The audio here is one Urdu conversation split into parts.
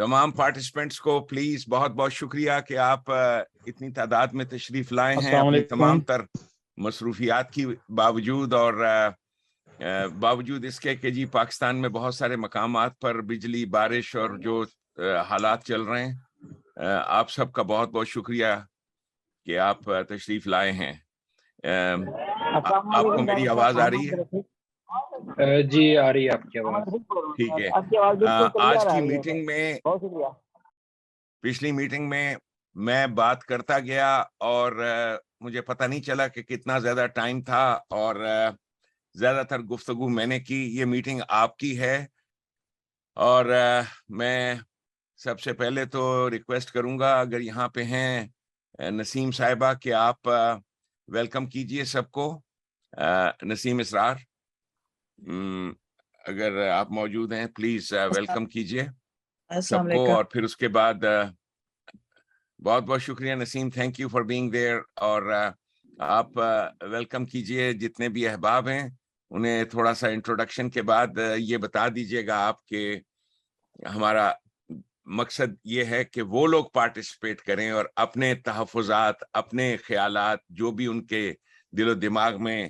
تمام پارٹیسپینٹس کو پلیز بہت بہت شکریہ کہ آپ اتنی تعداد میں تشریف لائے ہیں اپنی تمام تر مصروفیات کی باوجود، اور باوجود اس کے کہ جی پاکستان میں بہت سارے مقامات پر بجلی، بارش اور جو حالات چل رہے ہیں، آپ سب کا بہت بہت شکریہ کہ آپ تشریف لائے ہیں۔ آپ کو میری آواز آ رہی ہے؟ جی آ رہی ہے آپ کی آواز۔ ٹھیک ہے۔ آج کی میٹنگ میں، پچھلی میٹنگ میں بات کرتا گیا اور مجھے پتہ نہیں چلا کہ کتنا زیادہ ٹائم تھا، اور زیادہ تر گفتگو میں نے کی۔ یہ میٹنگ آپ کی ہے، اور میں سب سے پہلے تو ریکویسٹ کروں گا اگر یہاں پہ ہیں نسیم صاحبہ کہ آپ ویلکم کیجئے سب کو۔ نسیم اسرار، اگر آپ موجود ہیں پلیز ویلکم کیجئے سب کو۔ اور پھر اس کے بعد بہت بہت شکریہ Naseem, thank you for being there. اور آپ ویلکم کیجئے جتنے بھی احباب ہیں، انہیں تھوڑا سا انٹروڈکشن کے بعد یہ بتا دیجئے گا آپ کہ ہمارا مقصد یہ ہے کہ وہ لوگ پارٹیسپیٹ کریں اور اپنے تحفظات، اپنے خیالات، جو بھی ان کے دل و دماغ میں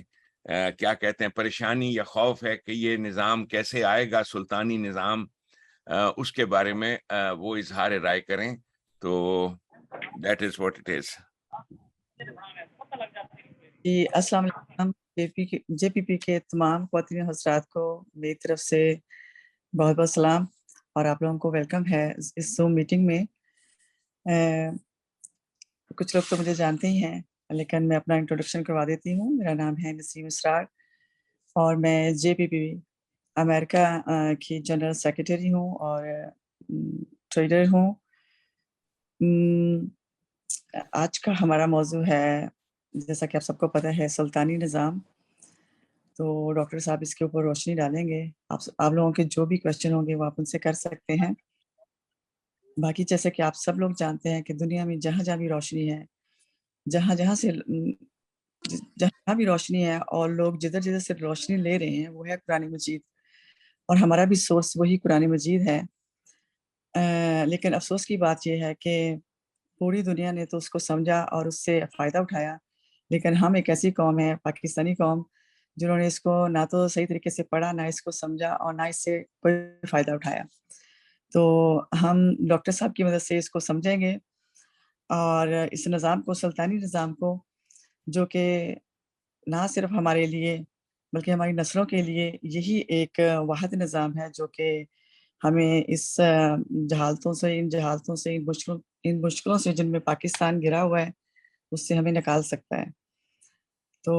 کیا کہتے ہیں پریشانی یا خوف ہے کہ یہ نظام کیسے آئے گا، سلطانی نظام، اس کے بارے میں وہ اظہار رائے کریں۔ تو that is what it is. جی السلام علیکم، جے پی پی کے تمام خواتین حضرات کو میری طرف سے بہت بہت سلام، اور آپ لوگوں کو ویلکم ہے اس زوم میٹنگ میں۔ کچھ لوگ تو مجھے جانتے ہی ہیں، لیکن میں اپنا انٹروڈکشن کروا دیتی ہوں۔ میرا نام ہے نسیم اسرار، اور میں جے پی پی امریکہ کی جنرل سیکرٹری ہوں اور ٹریڈر ہوں۔ آج کا ہمارا موضوع ہے، جیسا کہ آپ سب کو پتہ ہے، سلطانی نظام۔ تو ڈاکٹر صاحب اس کے اوپر روشنی ڈالیں گے۔ آپ لوگوں کے جو بھی کویسچن ہوں گے وہ آپ ان سے کر سکتے ہیں۔ باقی جیسے کہ آپ سب لوگ جانتے ہیں کہ دنیا میں جہاں جہاں بھی روشنی ہے، جہاں بھی روشنی ہے، اور لوگ جدھر جدھر سے روشنی لے رہے ہیں، وہ ہے قرآن مجید، اور ہمارا بھی سورس وہی قرآن مجید ہے۔ لیکن افسوس کی بات یہ ہے کہ پوری دنیا نے تو اس کو سمجھا اور اس سے فائدہ اٹھایا، لیکن ہم ایک ایسی قوم ہے، پاکستانی قوم، جنہوں نے اس کو نہ تو صحیح طریقے سے پڑھا، نہ اس کو سمجھا، اور نہ اس سے کوئی فائدہ اٹھایا۔ تو ہم ڈاکٹر صاحب کی مدد سے اس کو سمجھیں گے، اور اس نظام کو، سلطانی نظام کو، جو کہ نہ صرف ہمارے لیے بلکہ ہماری نسلوں کے لیے یہی ایک واحد نظام ہے جو کہ ہمیں اس جہالتوں سے، ان مشکلوں سے جن میں پاکستان گرا ہوا ہے، اس سے ہمیں نکال سکتا ہے۔ تو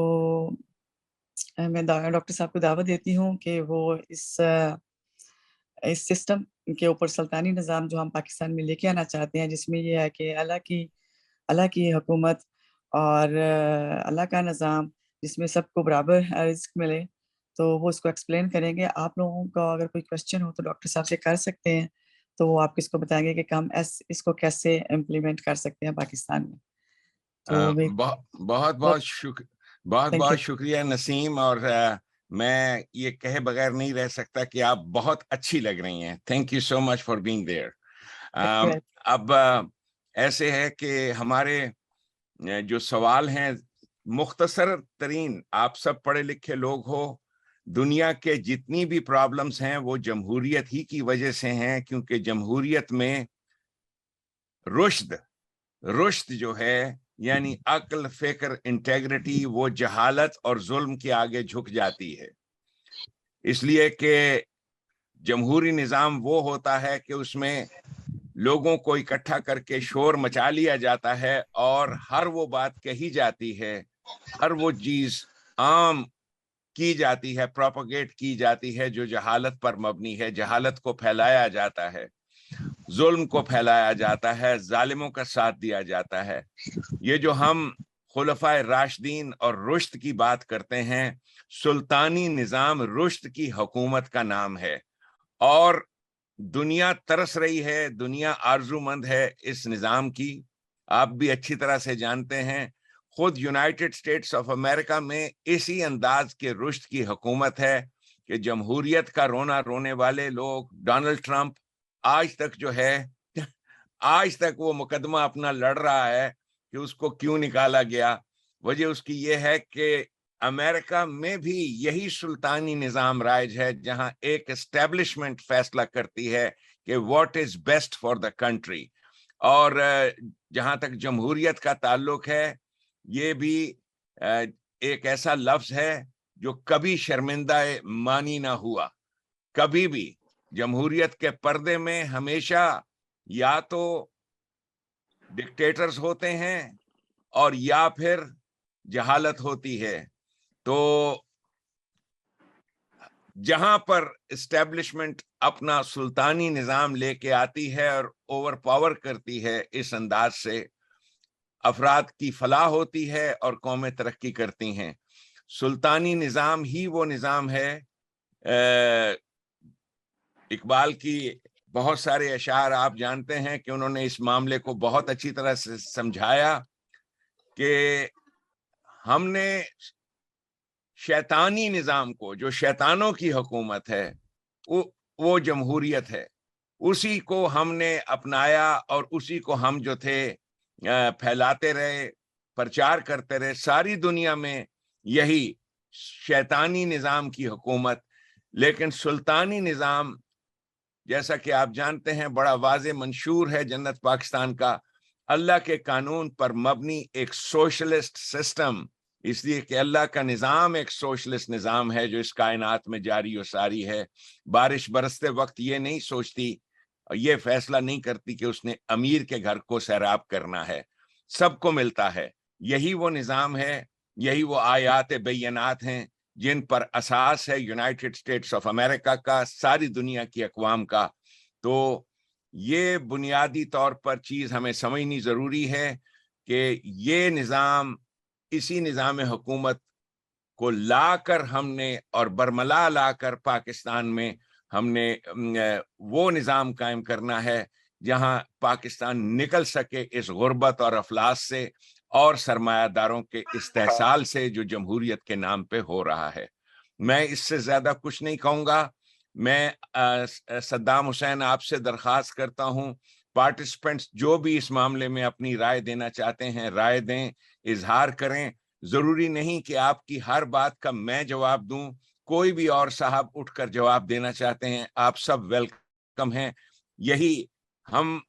میں ڈاکٹر صاحب کو دعوت دیتی ہوں کہ وہ اس سسٹم کے اوپر، سلطانی نظام جو ہم پاکستان میں لے کے آنا چاہتے ہیں، جس میں یہ ہے کہ اللہ کی حکومت اور اللہ کا نظام، جس میں سب کو برابر رزق ملے، تو وہ اس کو ایکسپلین کریں گے۔ آپ لوگوں کا اگر کوئی کویسچن ہو تو ڈاکٹر صاحب سے کر سکتے ہیں، تو وہ آپ کس کو بتائیں گے کہ ہم اس کو کیسے امپلیمنٹ کر سکتے ہیں پاکستان میں۔ بہت بہت شکریہ نسیم، اور میں یہ کہے بغیر نہیں رہ سکتا کہ آپ بہت اچھی لگ رہی ہیں۔ Thank you so much for being their. اب ایسے ہے کہ ہمارے جو سوال ہیں مختصر ترین، آپ سب پڑھے لکھے لوگ ہو، دنیا کے جتنی بھی پرابلمز ہیں وہ جمہوریت ہی کی وجہ سے ہیں، کیونکہ جمہوریت میں رشد جو ہے، یعنی عقل، فکر، انٹیگریٹی، وہ جہالت اور ظلم کے آگے جھک جاتی ہے۔ اس لیے کہ جمہوری نظام وہ ہوتا ہے کہ اس میں لوگوں کو اکٹھا کر کے شور مچا لیا جاتا ہے، اور ہر وہ بات کہی جاتی ہے، ہر وہ چیز عام کی جاتی ہے، پروپیگیٹ کی جاتی ہے جو جہالت پر مبنی ہے۔ جہالت کو پھیلایا جاتا ہے، ظلم کو پھیلایا جاتا ہے، ظالموں کا ساتھ دیا جاتا ہے۔ یہ جو ہم خلفائے راشدین اور رشد کی بات کرتے ہیں، سلطانی نظام رشد کی حکومت کا نام ہے، اور دنیا ترس رہی ہے، دنیا آرزو مند ہے اس نظام کی۔ آپ بھی اچھی طرح سے جانتے ہیں، خود یونائٹڈ اسٹیٹس آف امریکہ میں اسی انداز کے رشد کی حکومت ہے کہ جمہوریت کا رونا رونے والے لوگ، ڈونلڈ ٹرمپ، آج تک جو ہے آج تک وہ مقدمہ اپنا لڑ رہا ہے کہ اس کو کیوں نکالا گیا. وجہ اس کی یہ ہے کہ امریکہ میں بھی یہی سلطانی نظام رائج ہے جہاں ایک اسٹیبلشمنٹ فیصلہ کرتی ہے کہ what is best for the country. اور جہاں تک جمہوریت کا تعلق ہے یہ بھی ایک ایسا لفظ ہے جو کبھی شرمندہ مانی نہ ہوا. کبھی بھی جمہوریت کے پردے میں ہمیشہ یا تو ڈکٹیٹرز ہوتے ہیں اور یا پھر جہالت ہوتی ہے. تو جہاں پر اسٹیبلشمنٹ اپنا سلطانی نظام لے کے آتی ہے اور اوور پاور کرتی ہے اس انداز سے افراد کی فلاح ہوتی ہے اور قومیں ترقی کرتی ہیں. سلطانی نظام ہی وہ نظام ہے. اقبال کی بہت سارے اشعار آپ جانتے ہیں کہ انہوں نے اس معاملے کو بہت اچھی طرح سے سمجھایا کہ ہم نے شیطانی نظام کو جو شیطانوں کی حکومت ہے وہ جمہوریت ہے اسی کو ہم نے اپنایا اور اسی کو ہم جو تھے پھیلاتے رہے پرچار کرتے رہے ساری دنیا میں یہی شیطانی نظام کی حکومت. لیکن سلطانی نظام جیسا کہ آپ جانتے ہیں بڑا واضح منشور ہے جنت پاکستان کا اللہ کے قانون پر مبنی ایک سوشلسٹ سسٹم. اس لیے کہ اللہ کا نظام ایک سوشلسٹ نظام ہے جو اس کائنات میں جاری و ساری ہے. بارش برستے وقت یہ نہیں سوچتی اور یہ فیصلہ نہیں کرتی کہ اس نے امیر کے گھر کو سیراب کرنا ہے. سب کو ملتا ہے. یہی وہ نظام ہے. یہی وہ آیات بینات ہیں جن پر اساس ہے یونائٹڈ اسٹیٹس آف امریکہ کا ساری دنیا کی اقوام کا. تو یہ بنیادی طور پر چیز ہمیں سمجھنی ضروری ہے کہ یہ نظام اسی نظام حکومت کو لا کر ہم نے اور برملا لا کر پاکستان میں ہم نے وہ نظام قائم کرنا ہے جہاں پاکستان نکل سکے اس غربت اور افلاس سے اور سرمایہ داروں کے استحصال سے جو جمہوریت کے نام پہ ہو رہا ہے. میں اس سے زیادہ کچھ نہیں کہوں گا. میں صدام حسین آپ سے درخواست کرتا ہوں پارٹیسپینٹس جو بھی اس معاملے میں اپنی رائے دینا چاہتے ہیں رائے دیں اظہار کریں. ضروری نہیں کہ آپ کی ہر بات کا میں جواب دوں. کوئی بھی اور صاحب اٹھ کر جواب دینا چاہتے ہیں آپ سب ویلکم ہیں. یہی ہم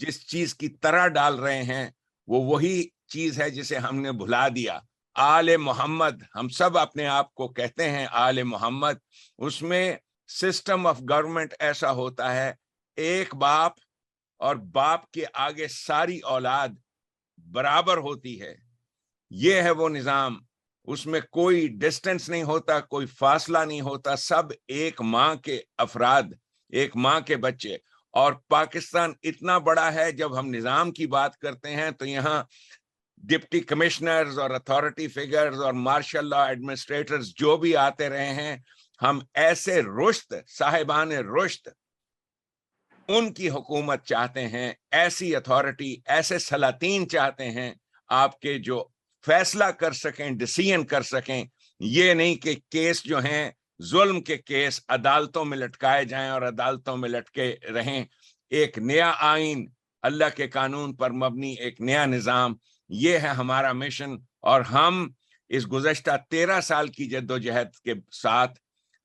جس چیز کی طرح ڈال رہے ہیں وہ وہی چیز ہے جسے ہم نے بھلا دیا. آل محمد ہم سب اپنے آپ کو کہتے ہیں آل محمد. اس میں سسٹم آف گورنمنٹ ایسا ہوتا ہے ایک باپ اور باپ کے آگے ساری اولاد برابر ہوتی ہے. یہ ہے وہ نظام. اس میں کوئی ڈسٹنس نہیں ہوتا کوئی فاصلہ نہیں ہوتا. سب ایک ماں کے افراد ایک ماں کے بچے. اور پاکستان اتنا بڑا ہے جب ہم نظام کی بات کرتے ہیں تو یہاں ڈپٹی کمشنرز اور اتھارٹی فگرز اور مارشل لا ایڈمنسٹریٹرز جو بھی آتے رہے ہیں ہم ایسے رشت صاحبان رشت ان کی حکومت چاہتے ہیں. ایسی اتھارٹی ایسے سلاطین چاہتے ہیں آپ کے جو فیصلہ کر سکیں ڈیسیژن کر سکیں. یہ نہیں کہ کیس جو ہیں ظلم کے کیس عدالتوں میں لٹکائے جائیں اور عدالتوں میں لٹکے رہیں. ایک نیا آئین اللہ کے قانون پر مبنی ایک نیا نظام یہ ہے ہمارا مشن. اور ہم اس گزشتہ 13 سال کی جدوجہد کے ساتھ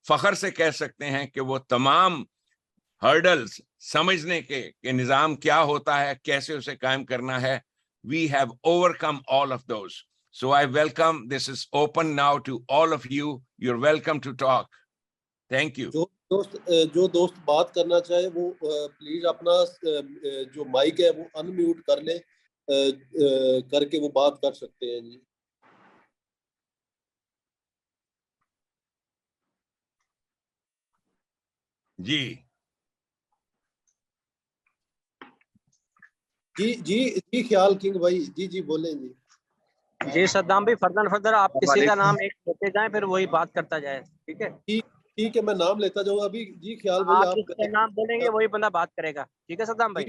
فخر سے کہہ سکتے ہیں کہ وہ تمام ہرڈلز سمجھنے کے کہ نظام کیا ہوتا ہے کیسے اسے قائم کرنا ہے we have overcome all of those. So I welcome, this is open now to all of you. You're welcome to talk. Thank you. جو دوست بات کرنا چاہے وہ پلیز اپنا جو مائک ہے وہ ان میوٹ کر لیں کر کے وہ بات کر سکتے ہیں. جی جی جی جی خیال کنگ بھائی جی بولیں جی. جی صدام بھائی فردر آپ کسی کا نام ایک لیتے جائیں پھر وہی بات کرتا جائے. ٹھیک ہے ٹھیک ہے میں نام لیتا جاؤں گا ابھی. جی خیال بھائی آپ جس کا نام بولیں گے وہی بندہ بات کرے گا. ٹھیک ہے صدام بھائی.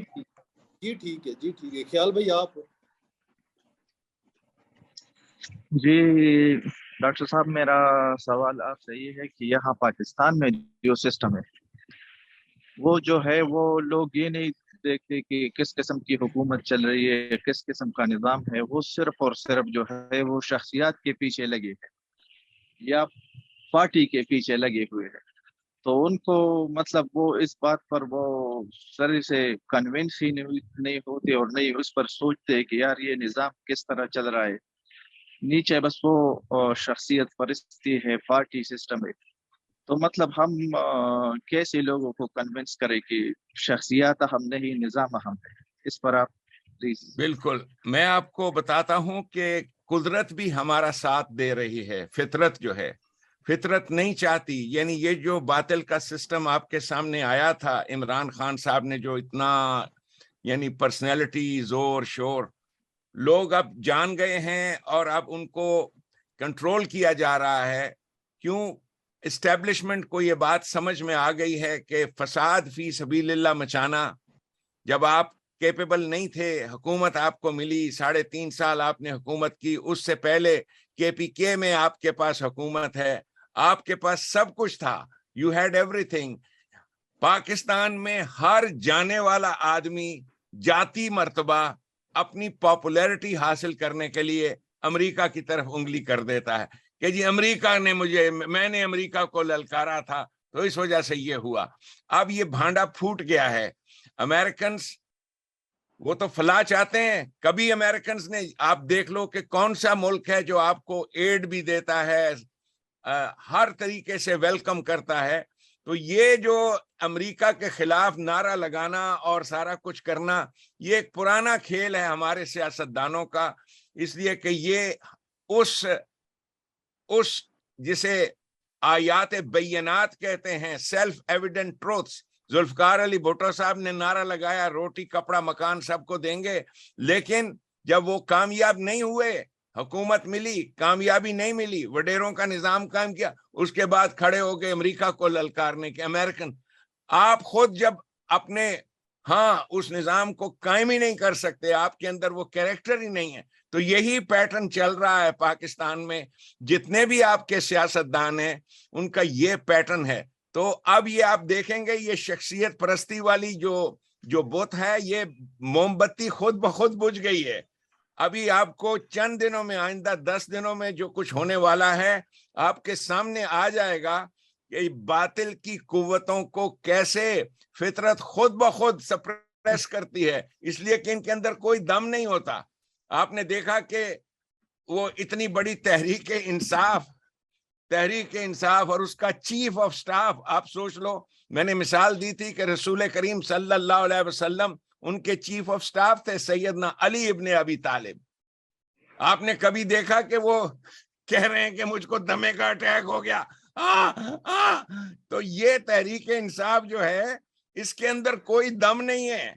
جی ٹھیک ہے خیال بھائی آپ. جی ڈاکٹر صاحب میرا سوال آپ سے یہ ہے کہ یہاں پاکستان میں جو سسٹم ہے وہ جو ہے وہ لوگ یہ نہیں دیکھتے کہ کس قسم کی حکومت چل رہی ہے، کس قسم کا نظام ہے، وہ صرف اور صرف جو ہے وہ شخصیات کے پیچھے لگے ہیں یا پارٹی کے پیچھے لگے ہوئے ہیں. تو ان کو مطلب وہ اس بات پر وہ سر سے کنونس ہی نہیں ہوتے اور نہیں اس پر سوچتے کہ یار یہ نظام کس طرح چل رہا ہے. نیچے بس وہ شخصیت پرستی ہے، پارٹی سسٹم ہے. تو مطلب ہم کیسے لوگوں کو کنونس کریں کہ شخصیات اہم نہیں، نظام اہم ہے. اس پر آپ پلیز. بالکل، میں آپ کو بتاتا ہوں کہ قدرت بھی ہمارا ساتھ دے رہی ہے. فطرت جو ہے، فطرت نہیں چاہتی، یعنی یہ جو باطل کا سسٹم آپ کے سامنے آیا تھا، عمران خان صاحب نے جو اتنا یعنی پرسنالٹی زور شور، لوگ اب جان گئے ہیں اور اب ان کو کنٹرول کیا جا رہا ہے. کیوں؟ اسٹیبلشمنٹ کو یہ بات سمجھ میں آ گئی ہے کہ فساد فی سبیل اللہ مچانا، جب آپ کیپیبل نہیں تھے، حکومت آپ کو ملی 3.5 سال آپ نے حکومت کی، اس سے پہلے KPK میں آپ کے پاس حکومت ہے، آپ کے پاس سب کچھ تھا، you had every thing. Pakistan میں ہر جانے والا آدمی جاتی مرتبہ اپنی پاپولیرٹی حاصل کرنے کے لیے امریکہ کی طرف انگلی کر دیتا ہے کہ جی امریکہ نے میں نے امریکہ کو للکارا تھا تو اس وجہ سے یہ ہوا. اب یہ بھانڈا پھوٹ گیا ہے. امریکنز وہ تو فلاح چاہتے ہیں. کبھی امریکنز نے، آپ دیکھ لو کہ کون سا ملک ہے جو آپ کو ایڈ بھی دیتا ہے، ہر طریقے سے ویلکم کرتا ہے. تو یہ جو امریکہ کے خلاف نعرہ لگانا اور سارا کچھ کرنا، یہ ایک پرانا کھیل ہے ہمارے سیاستدانوں کا. اس لیے کہ یہ اس جسے آیات بینات کہتے ہیں، self evident truths. Zulfiqar Ali Bhutto صاحب نے نعرہ لگایا روٹی کپڑا مکان سب کو دیں گے، لیکن جب وہ کامیاب نہیں ہوئے، حکومت ملی، کامیابی نہیں ملی، وڈیروں کا نظام قائم کیا، اس کے بعد کھڑے ہو گئے امریکہ کو للکارنے کے. امریکن آپ خود جب اپنے اس نظام کو قائم ہی نہیں کر سکتے، آپ کے اندر وہ کیریکٹر ہی نہیں ہے. تو یہی پیٹرن چل رہا ہے پاکستان میں. جتنے بھی آپ کے سیاستدان ہیں ان کا یہ پیٹرن ہے. تو اب یہ آپ دیکھیں گے یہ شخصیت پرستی والی جو بت ہے، یہ موم بتی خود بخود بجھ گئی ہے. ابھی آپ کو چند دنوں میں، آئندہ 10 دنوں میں جو کچھ ہونے والا ہے آپ کے سامنے آ جائے گا کہ باطل کی قوتوں کو کیسے فطرت خود بخود سپریس کرتی ہے، اس لیے کہ ان کے اندر کوئی دم نہیں ہوتا. آپ نے دیکھا کہ وہ اتنی بڑی تحریک انصاف اور اس کا چیف آف سٹاف، آپ سوچ لو، میں نے مثال دی تھی کہ رسول کریم صلی اللہ علیہ وسلم ان کے چیف آف سٹاف تھے سیدنا علی ابن ابی طالب. آپ نے کبھی دیکھا کہ وہ کہہ رہے ہیں کہ مجھ کو دمے کا اٹیک ہو گیا؟ تو یہ تحریک انصاف جو ہے اس کے اندر کوئی دم نہیں ہے.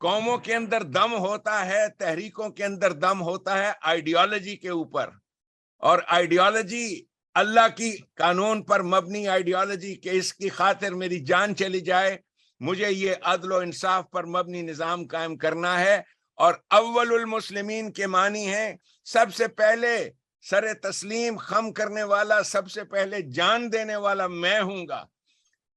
قوموں کے اندر دم ہوتا ہے، تحریکوں کے اندر دم ہوتا ہے آئیڈیالوجی کے اوپر، اور آئیڈیالوجی اللہ کی قانون پر مبنی آئیڈیالوجی کہ اس کی خاطر میری جان چلی جائے، مجھے یہ عدل و انصاف پر مبنی نظام قائم کرنا ہے. اور اول المسلمین کے معنی ہیں سب سے پہلے سر تسلیم خم کرنے والا، سب سے پہلے جان دینے والا میں ہوں گا.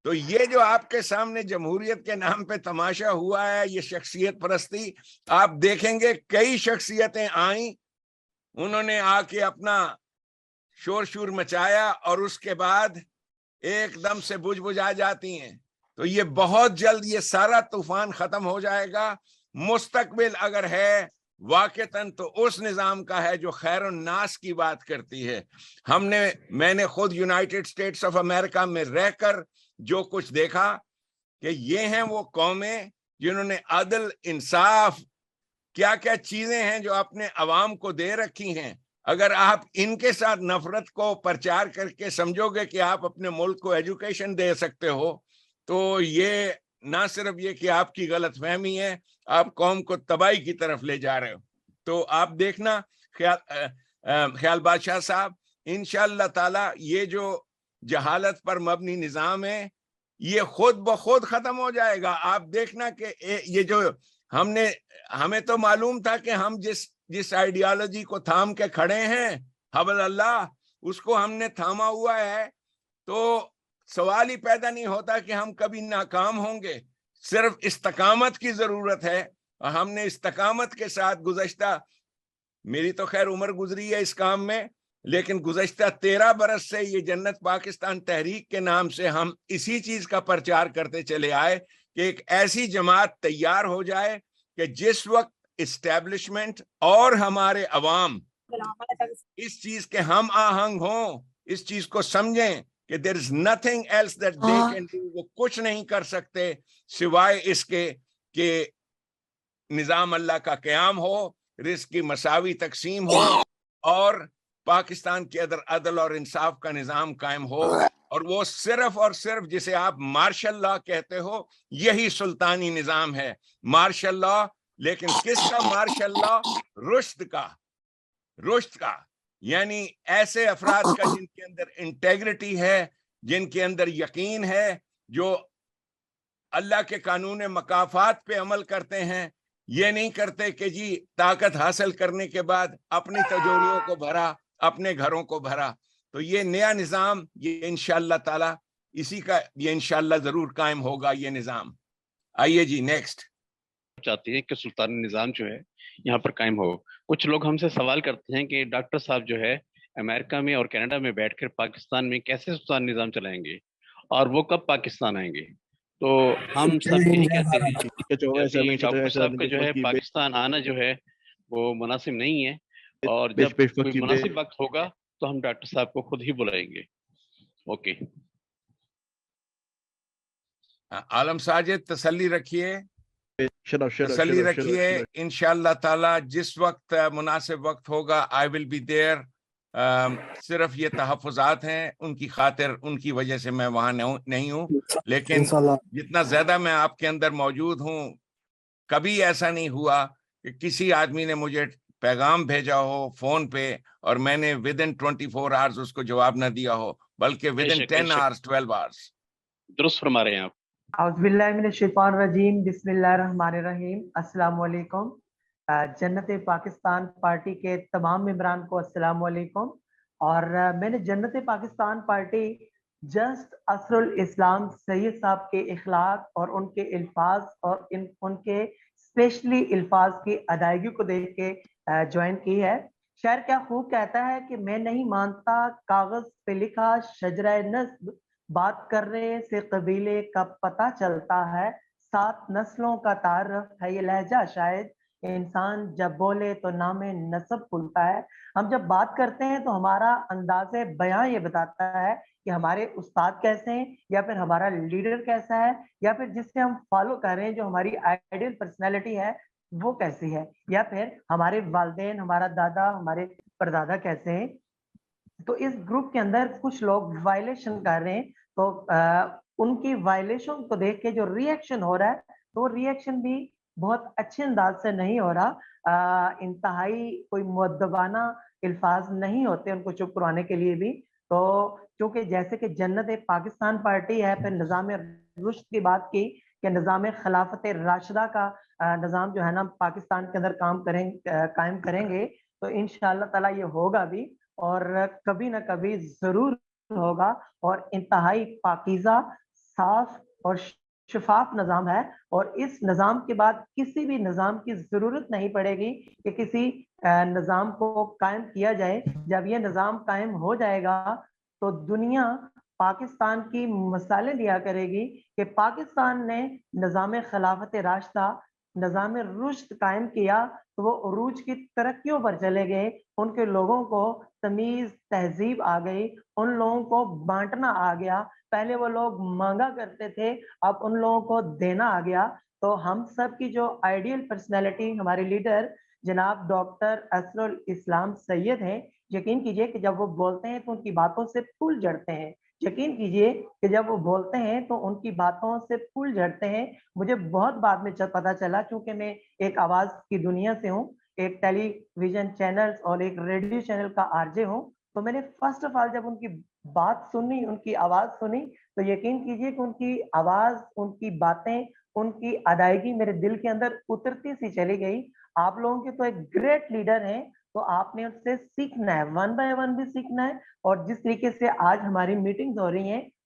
تو یہ جو آپ کے سامنے جمہوریت کے نام پہ تماشا ہوا ہے، یہ شخصیت پرستی، آپ دیکھیں گے کئی شخصیتیں آئیں، انہوں نے آ کے اپنا شور مچایا اور اس کے بعد ایک دم سے بجھ جاتی ہیں. تو یہ بہت جلد یہ سارا طوفان ختم ہو جائے گا. مستقبل اگر ہے واقعتاً تو اس نظام کا ہے جو خیر الناس کی بات کرتی ہے. میں نے خود یونائٹڈ اسٹیٹس آف امریکہ میں رہ کر جو کچھ دیکھا کہ یہ ہیں وہ قومیں جنہوں نے عدل، انصاف، کیا کیا چیزیں ہیں جو اپنے عوام کو دے رکھی ہیں. اگر آپ ان کے ساتھ نفرت کو پرچار کر کے سمجھو گے کہ آپ اپنے ملک کو ایجوکیشن دے سکتے ہو، تو یہ نہ صرف یہ کہ آپ کی غلط فہمی ہے، آپ قوم کو تباہی کی طرف لے جا رہے ہو. تو آپ دیکھنا خیال بادشاہ صاحب، انشاءاللہ تعالی یہ جو جہالت پر مبنی نظام ہے یہ خود بخود ختم ہو جائے گا. آپ دیکھنا کہ یہ جو ہمیں تو معلوم تھا کہ ہم جس آئیڈیالوجی کو تھام کے کھڑے ہیں، حبل اللہ، اس کو ہم نے تھاما ہوا ہے. تو سوال ہی پیدا نہیں ہوتا کہ ہم کبھی ناکام ہوں گے. صرف استقامت کی ضرورت ہے, اور ہم نے استقامت کے ساتھ گزشتہ, میری تو خیر عمر گزری ہے اس کام میں, لیکن گزشتہ 13 برس سے یہ جنت پاکستان تحریک کے نام سے ہم اسی چیز کا پرچار کرتے چلے آئے کہ ایک ایسی جماعت تیار ہو جائے کہ جس وقت اسٹیبلشمنٹ اور ہمارے عوام اس چیز کے ہم آہنگ ہوں, اس چیز کو سمجھیں کہ there is nothing else that they can do, وہ کچھ نہیں کر سکتے سوائے اس کے کہ نظام اللہ کا قیام ہو, رزق کی مساوی تقسیم ہو, اور پاکستان کے اندر عدل اور انصاف کا نظام قائم ہو, اور وہ صرف اور صرف جسے آپ مارشل لا کہتے ہو, یہی سلطانی نظام ہے, مارشل لا. لیکن کس کا مارشل لا؟ رشد کا, رشد کا, یعنی ایسے افراد کا جن کے اندر انٹیگریٹی ہے, جن کے اندر یقین ہے, جو اللہ کے قانون مکافات پہ عمل کرتے ہیں. یہ نہیں کرتے کہ جی طاقت حاصل کرنے کے بعد اپنی تجوریوں کو بھرا, اپنے گھروں کو بھرا. تو یہ نیا نظام, یہ انشاءاللہ تعالی اسی کا, یہ انشاءاللہ ضرور قائم ہوگا یہ نظام. آئیے جی نیکسٹ. چاہتے ہیں کہ سلطانی نظام جو ہے یہاں پر قائم ہو. کچھ لوگ ہم سے سوال کرتے ہیں کہ ڈاکٹر صاحب جو ہے امریکہ میں اور کینیڈا میں بیٹھ کر پاکستان میں کیسے سلطانی نظام چلائیں گے, اور وہ کب پاکستان آئیں گے. تو ہم سب یہی کہتے ہیں کہ ڈاکٹر صاحب کا جو ہے پاکستان آنا جو ہے وہ مناسب نہیں ہے, اور جب کوئی مناسب وقت ہوگا تو ہم ڈاکٹر صاحب کو خود ہی بلائیں گے. اوکے. عالم ساجد تسلی رکھیے, تسلی رکھیے, انشاءاللہ تعالی جس وقت مناسب وقت ہوگا I will be there. صرف یہ تحفظات ہیں, ان کی خاطر, ان کی وجہ سے میں وہاں نہیں ہوں, لیکن جتنا زیادہ میں آپ کے اندر موجود ہوں, کبھی ایسا نہیں ہوا کہ کسی آدمی نے مجھے پیغام بھیجا ہو فون پہ اور میں نے within 24 hours اس کو جواب نہ دیا ہو, بلکہ within 10 hours 12 hours. درست فرما رہے ہیں آپ. اعوذ باللہ من الشیطان الرجیم, بسم اللہ الرحمن الرحیم. السلام علیکم. جنت پاکستان پارٹی کے تمام ممبران کو السلام علیکم. اور میں نے جنت پاکستان پارٹی جسٹ اسر الاسلام سید صاحب کے اخلاق اور ان کے الفاظ اور ان کے اسپیشلی الفاظ کی ادائیگی کو دیکھ کے جوائن کی ہے. شاعر کیا خوب کہتا ہے کہ میں نہیں مانتا کاغذ پہ لکھا شجرہ نسب, بات کرنے سے قبیلے کا پتہ چلتا ہے, 7 نسلوں کا تعارف ہے یہ لہجہ, شاید انسان جب بولے تو نام نسب کھلتا ہے. ہم جب بات کرتے ہیں تو ہمارا انداز بیان یہ بتاتا ہے کہ ہمارے استاد کیسے ہیں, یا پھر ہمارا لیڈر کیسا ہے, یا پھر جس سے ہم فالو کر رہے ہیں جو ہماری آئیڈیل پرسنالٹی ہے وہ کیسی ہے, یا پھر ہمارے والدین, ہمارا دادا, ہمارے پردادا کیسے ہیں. تو اس گروپ کے اندر کچھ لوگ وائلیشن کر رہے ہیں, تو ان کی وائلیشن کو دیکھ کے جو ری ایکشن ہو رہا ہے, تو وہ ری ایکشن بھی بہت اچھے انداز سے نہیں ہو رہا. انتہائی کوئی مؤدبانہ الفاظ نہیں ہوتے ان کو چپ کروانے کے لیے بھی. تو چونکہ جیسے کہ جنت پاکستان پارٹی ہے, پھر نظام رشد کی بات کی کہ نظام خلافت راشدہ کا نظام جو ہے نا پاکستان کے اندر قائم کریں گے, تو انشاءاللہ تعالی یہ ہوگا بھی, اور کبھی نہ کبھی ضرور ہوگا. اور انتہائی پاکیزہ, صاف اور شفاف نظام ہے, اور اس نظام کے بعد کسی بھی نظام کی ضرورت نہیں پڑے گی کہ کسی نظام کو قائم کیا جائے. جب یہ نظام قائم ہو جائے گا تو دنیا پاکستان کی مثالیں دیا کرے گی کہ پاکستان نے نظام خلافت راشدہ, نظام رشد قائم کیا تو وہ عروج کی ترقیوں پر چلے گئے. ان کے لوگوں کو تمیز تہذیب آ گئی, ان لوگوں کو بانٹنا آ گیا. پہلے وہ لوگ مانگا کرتے تھے, اب ان لوگوں کو دینا آ گیا. تو ہم سب کی جو آئیڈیل پرسنالٹی ہمارے لیڈر جناب ڈاکٹر اسر الاسلام سید ہیں, یقین کیجئے کہ جب وہ بولتے ہیں تو ان کی باتوں سے پھول جھڑتے ہیں. یقین کیجئے کہ جب وہ بولتے ہیں تو ان کی باتوں سے پھول جھڑتے ہیں. مجھے بہت بعد میں پتا چلا, چونکہ میں ایک آواز کی دنیا سے ہوں, ایک ٹیلی ویژن چینل اور ایک ریڈیو چینل کا آرجے ہوں, تو میں نے فرسٹ آف آل جب ان کی بات سنی, ان کی آواز سنی, تو یقین کیجئے کہ ان کی آواز, ان کی باتیں, ان کی ادائیگی میرے دل کے اندر اترتی سی چلی گئی. آپ لوگوں کے تو ایک گریٹ لیڈر ہیں, تو آپ نے ان سے سیکھنا ہے, 1 by 1 بھی سیکھنا ہے. اور جس طریقے سے آج ہماری میٹنگز ہو رہی ہیں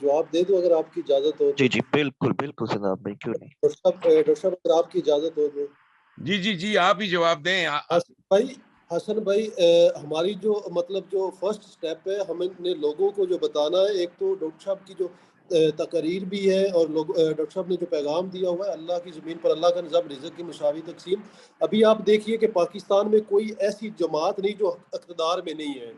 جواب دے دوں اگر آپ کی اجازت ہو؟ جی بالکل بالکل سدام بھائی، کیوں نہیں. ڈاکٹر صاحب اگر آپ کی اجازت ہو تو. جی آپ ہی جواب دیں. حسن بھائی ہماری جو مطلب جو فرسٹ سٹیپ ہے، ہم نے لوگوں کو جو بتانا ہے، ایک تو ڈاکٹر صاحب کی جو تقاریر بھی ہے، اور ڈاکٹر صاحب نے جو پیغام دیا ہوا ہے اللہ کی زمین پر اللہ کا نظام رزق کی مساوی تقسیم. ابھی آپ دیکھیے کہ پاکستان میں کوئی ایسی جماعت نہیں جو اقتدار میں نہیں ہے.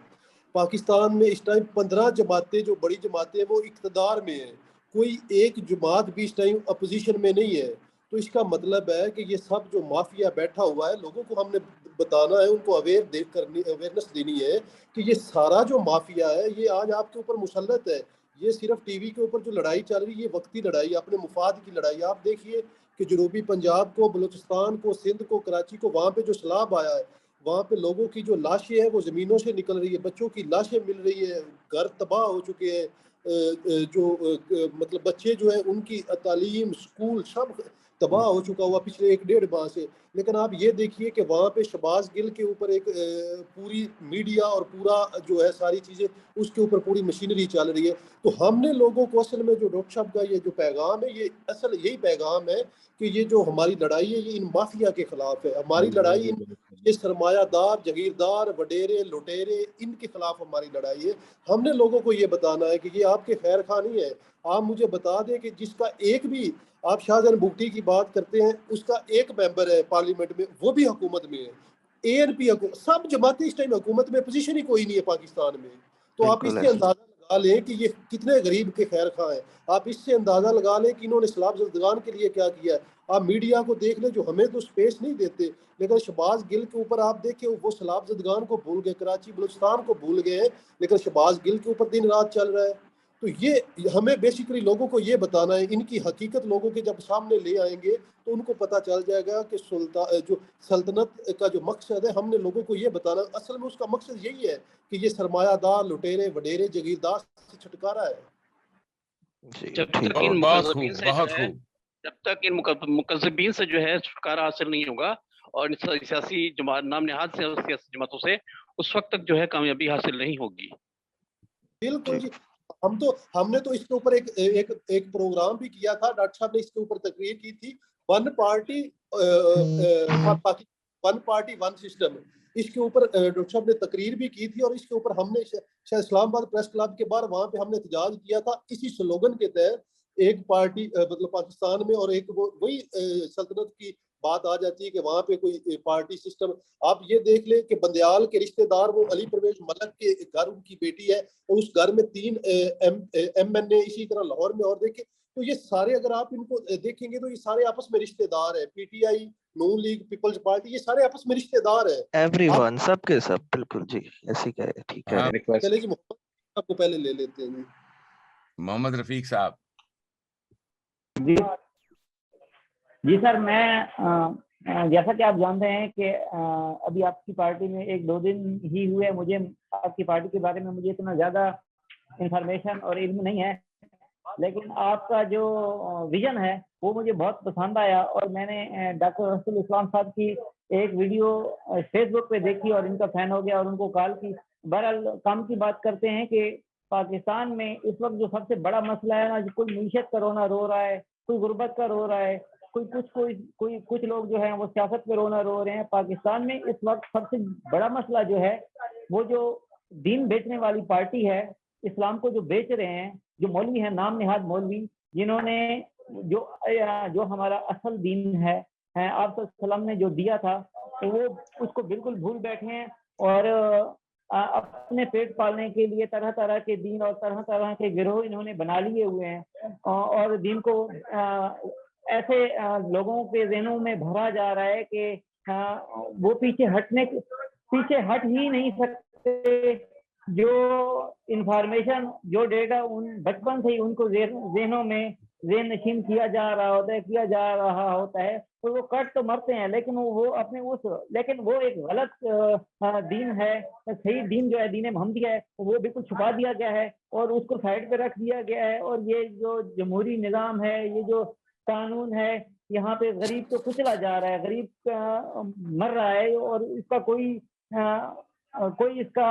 پاکستان میں اس ٹائم 15 جماعتیں جو بڑی جماعتیں ہیں وہ اقتدار میں ہیں، کوئی ایک جماعت بھی اس ٹائم اپوزیشن میں نہیں ہے. تو اس کا مطلب ہے کہ یہ سب جو مافیا بیٹھا ہوا ہے، لوگوں کو ہم نے بتانا ہے، ان کو اویئرنیس دینی ہے کہ یہ سارا جو مافیا ہے یہ آج آپ کے اوپر مسلط ہے. یہ صرف ٹی وی کے اوپر جو لڑائی چل رہی ہے یہ وقتی لڑائی، اپنے مفاد کی لڑائی. آپ دیکھیے کہ جنوبی پنجاب کو، بلوچستان کو، سندھ کو، کراچی کو، وہاں پہ جو سیلاب آیا ہے، وہاں پہ لوگوں کی جو لاشیں ہیں وہ زمینوں سے نکل رہی ہے، بچوں کی لاشیں مل رہی ہے، گھر تباہ ہو چکے ہیں. جو مطلب بچے جو ہیں ان کی تعلیم، اسکول سب تباہ ہو چکا ہوا پچھلے 1-1.5 ماہ سے. لیکن آپ یہ دیکھیے کہ وہاں پہ شہباز گل کے اوپر ایک پوری میڈیا اور پورا جو ہے ساری چیزیں اس کے اوپر پوری مشینری چل رہی ہے. تو ہم نے لوگوں کو اصل میں جو ڈاکٹر صاحب کا یہ جو پیغام ہے، یہ اصل یہی پیغام ہے کہ یہ جو ہماری لڑائی ہے یہ ان مافیا کے خلاف ہے. ہماری لڑائی یہ سرمایہ دار، جگیردار، وڈیرے، لٹیرے، ان کے خلاف ہماری لڑائی ہے. ہم نے لوگوں کو یہ بتانا ہے کہ یہ آپ کے خیر خواہ نہیں ہے. آپ مجھے بتا دیں کہ جس کا ایک بھی، آپ شاہجہاں بگٹی کی بات کرتے ہیں، اس کا ایک ممبر ہے پارلیمنٹ میں، وہ بھی حکومت میں ہے. ANP حکومت، سب جماعتیں اس ٹائم حکومت میں، پوزیشن ہی کوئی نہیں ہے پاکستان میں. تو آپ اس سے اندازہ لگا لیں کہ یہ کتنے غریب کے خیر خواہ ہیں. آپ اس سے اندازہ لگا لیں کہ انہوں نے سیلاب زدگان کے لیے کیا کیا ہے. آپ میڈیا کو دیکھ لیں جو ہمیں تو سپیس نہیں دیتے، لیکن شہباز گل کے اوپر آپ دیکھیں وہ سیلاب زدگان کو بھول گئے، کراچی بلوچستان کو بھول گئے ہیں، لیکن شہباز گل کے اوپر دن رات چل رہا ہے. تو یہ ہمیں بیسیکلی لوگوں کو یہ بتانا ہے، ان کی حقیقت لوگوں کے جب سامنے لے آئیں گے تو ان کو پتہ چل جائے گا کہ جو سلطنت کا جو مقصد ہے، ہم نے لوگوں کو یہ بتانا، اصل میں اس کا مقصد یہی ہے کہ یہ سرمایہ دار، لٹیرے، وڈیرے، جگیردار سے چھٹکارا ہے. جب تک ان مکذبین سے جو ہے، جب تک ان مکذبین سے جو ہے چھٹکارا حاصل نہیں ہوگا اور سیاسی جماعت نام نہاد سے سیاسی جماعتوں سے، اس وقت تک جو ہے کامیابی حاصل نہیں ہوگی. بالکل جی. ہم نے تو اس کے اوپر ایک پروگرام بھی کیا تھا، ڈاکٹر صاحب نے اس کے اوپر تقریر کی تھی، ون پارٹی ون سسٹم. اس کے اوپر ڈاکٹر صاحب نے تقریر بھی کی تھی، اور اس کے اوپر ہم نے شاید اسلام آباد پریس کلب کے باہر وہاں پہ ہم نے احتجاج کیا تھا اسی سلوگن کے تحت. ایک پارٹی مطلب پاکستان میں، اور ایک وہی سلطنت کی بات آ جاتی ہے کہ وہاں پہ کوئی پارٹی سسٹم. آپ یہ دیکھ لیں کہ بندیال کے رشتہ دار وہ علی پرویز ملک کے گھر ان کی بیٹی ہے، اور اس گھر میں 3 MNA، اسی طرح لاہور میں. اور دیکھیں تو یہ سارے اگر آپ ان کو دیکھیں گے تو یہ سارے آپس میں رشتہ دار ہیں. PTI، نون لیگ، پیپلز پارٹی، یہ سارے آپس میں رشتہ دار ہیں. ایوری ون، سب کے سب. بالکل جی، ایسی کہہ رہے. ٹھیک ہے. چلے جی، محمد صاحب کو پہلے لے لیتے ہیں. محمد رفیق صاحب. جی سر، میں جیسا کہ آپ جانتے ہیں کہ ابھی آپ کی پارٹی میں 1-2 دن ہی ہوئے، مجھے آپ کی پارٹی کے بارے میں مجھے اتنا زیادہ انفارمیشن اور علم نہیں ہے، لیکن آپ کا جو ویژن ہے وہ مجھے بہت پسند آیا. اور میں نے ڈاکٹر رسول اسلام صاحب کی ایک ویڈیو فیس بک پہ دیکھی اور ان کا فین ہو گیا اور ان کو کال کی. بہرحال کام کی بات کرتے ہیں کہ پاکستان میں اس وقت جو سب سے بڑا مسئلہ ہے نا، کوئی معیشت کا رونا رو رہا ہے، کوئی غربت کا رو رہا ہے، کچھ لوگ جو ہیں وہ سیاست پہ رونا رو رہے ہیں. پاکستان میں اس وقت سب سے بڑا مسئلہ جو ہے وہ جو دین بیچنے والی پارٹی ہے، اسلام کو جو بیچ رہے ہیں، جو مولوی ہیں، نام نہاد مولوی، جنہوں نے جو ہمارا اصل دین ہے آپ صلی اللہ علیہ وسلم نے جو دیا تھا، وہ اس کو بالکل بھول بیٹھے ہیں اور اپنے پیٹ پالنے کے لیے طرح طرح کے دین اور طرح طرح کے گروہ انہوں نے بنا لیے ہوئے ہیں. اور دین کو ایسے لوگوں کے ذہنوں میں بھرا جا رہا ہے کہ وہ پیچھے ہٹ ہی نہیں سکتے. جو انفارمیشن، جو ڈیٹا ان بچپن سے ہی ان کو ذہنوں میں ذہن نشین کیا جا رہا ہوتا ہے تو وہ کٹ تو مرتے ہیں، لیکن وہ اپنے لیکن وہ ایک غلط دین ہے. صحیح دین جو ہے دین محمدیہ ہے، وہ بالکل چھپا دیا گیا ہے اور اس کو سائڈ پہ رکھ دیا گیا ہے. اور یہ جو جمہوری نظام ہے، یہ جو قانون ہے، یہاں پہ غریب کو کچلا جا رہا ہے، غریب مر رہا ہے اور اس کا کوئی اس کا